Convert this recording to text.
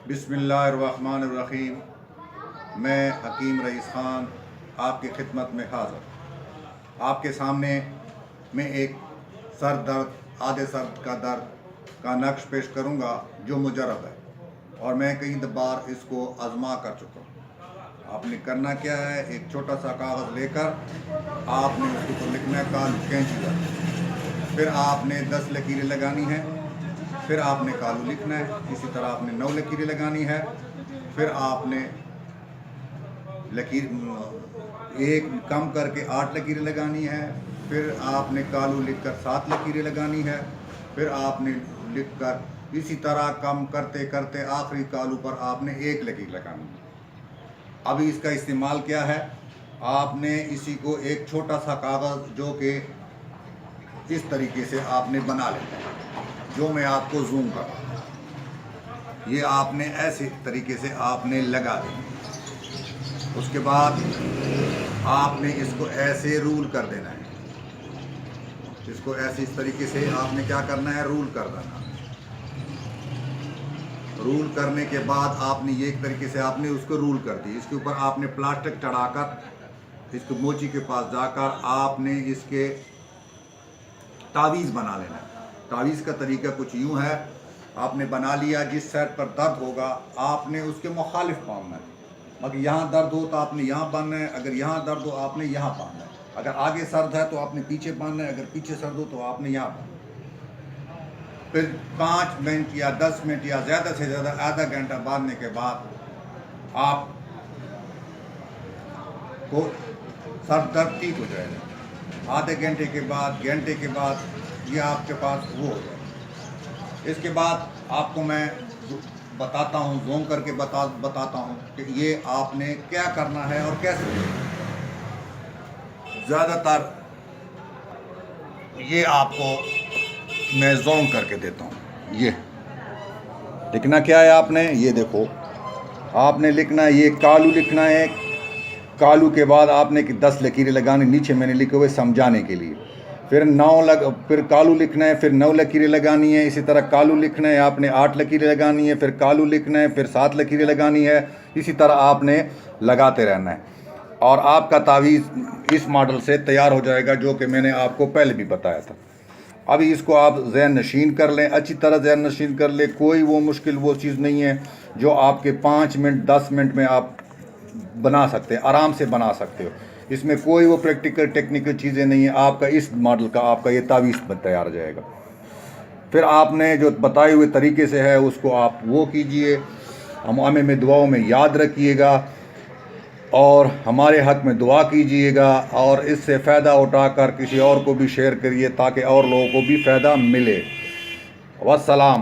बिस्मिल्लाहिर्रहमानिर्रहीम। मैं हकीम रईस ख़ान आपकी खिदमत में हाज़िर। आपके सामने मैं एक सर दर्द, आधे सर का दर्द का नक्श पेश करूंगा जो मुजरब है और मैं कई बार इसको आज़मा कर चुका हूँ। आपने करना क्या है, एक छोटा सा कागज़ लेकर आपने उसके ऊपर लिखना है कालू कैंची का, फिर आपने 10 लकीरें लगानी है, फिर आपने कालू लिखना है, इसी तरह आपने 9 लकीरें लगानी है, फिर आपने लकीर एक कम करके 8 लकीरें लगानी है, फिर आपने कालू लिखकर 7 लकीरें लगानी है, फिर आपने लिखकर इसी तरह कम करते करते आखिरी कालू पर आपने 1 लकीर लगानी है। अभी इसका इस्तेमाल क्या है, आपने इसी को एक छोटा सा कागज़ जो कि इस तरीके से आपने बना लेना है, जो मैं आपको जूम कर रहा हूँ, ये आपने ऐसे तरीके से आपने लगा देना। उसके बाद आपने इसको ऐसे रूल कर देना है, इसको ऐसे इस तरीके से आपने क्या करना है, रूल कर देना। रूल करने के बाद आपने ये एक तरीके से आपने उसको रूल कर दी। इसके ऊपर आपने प्लास्टिक चढ़ाकर इसको मोची के पास जाकर आपने इसके तावीज़ बना लेना है। तावीज़ का तरीका कुछ यूँ है, आपने बना लिया, जिस साइड पर दर्द होगा आपने उसके मुखालिफ बांधना है। अगर यहाँ दर्द हो तो आपने यहाँ बांधना है, अगर यहाँ दर्द हो आपने यहाँ बांधना है, अगर आगे सर्द है तो आपने पीछे बांधना है, अगर पीछे सर्द हो तो आपने यहाँ बांधना है। फिर 5 मिनट या 10 मिनट या ज़्यादा से ज़्यादा आधा घंटा बांधने के बाद आप को सर दर्द ठीक हो जाएगा। आधे घंटे के बाद, घंटे के बाद ये आपके पास वो हो जाएगा। इसके बाद आपको मैं बताता हूँ, ज़ूम करके बताता हूँ कि ये आपने क्या करना है और कैसे। ज़्यादातर ये आपको मैं ज़ूम करके देता हूँ। ये लिखना क्या है आपने, ये देखो आपने लिखना है, ये कालू लिखना है। कालू के बाद आपने 10 लकीरें लगानी, नीचे मैंने लिखे हुए समझाने के लिए। फिर कालू लिखना है, फिर 9 लकीरें लगानी है। इसी तरह कालू लिखना है, आपने 8 लकीरें लगानी है, फिर कालू लिखना है, फिर 7 लकीरें लगानी है। इसी तरह आपने लगाते रहना है और आपका तावीज़ इस मॉडल से तैयार हो जाएगा जो कि मैंने आपको पहले भी बताया था। अभी इसको आप ज़हन नशीन कर लें, अच्छी तरह ज़हन नशीन कर लें। कोई वो मुश्किल वो चीज़ नहीं है जो आपके 5 मिनट 10 मिनट में आप बना सकते हैं, आराम से बना सकते हो। इसमें कोई वो प्रैक्टिकल टेक्निकल चीज़ें नहीं है। आपका इस मॉडल का आपका ये तावीज़ तैयार हो जाएगा। फिर आपने जो बताए हुए तरीके से है उसको आप वो कीजिए, हमें में दुआओं में याद रखिएगा और हमारे हक़ में दुआ कीजिएगा और इससे फ़ायदा उठाकर किसी और को भी शेयर करिए ताकि और लोगों को भी फ़ायदा मिले। वस्सलाम।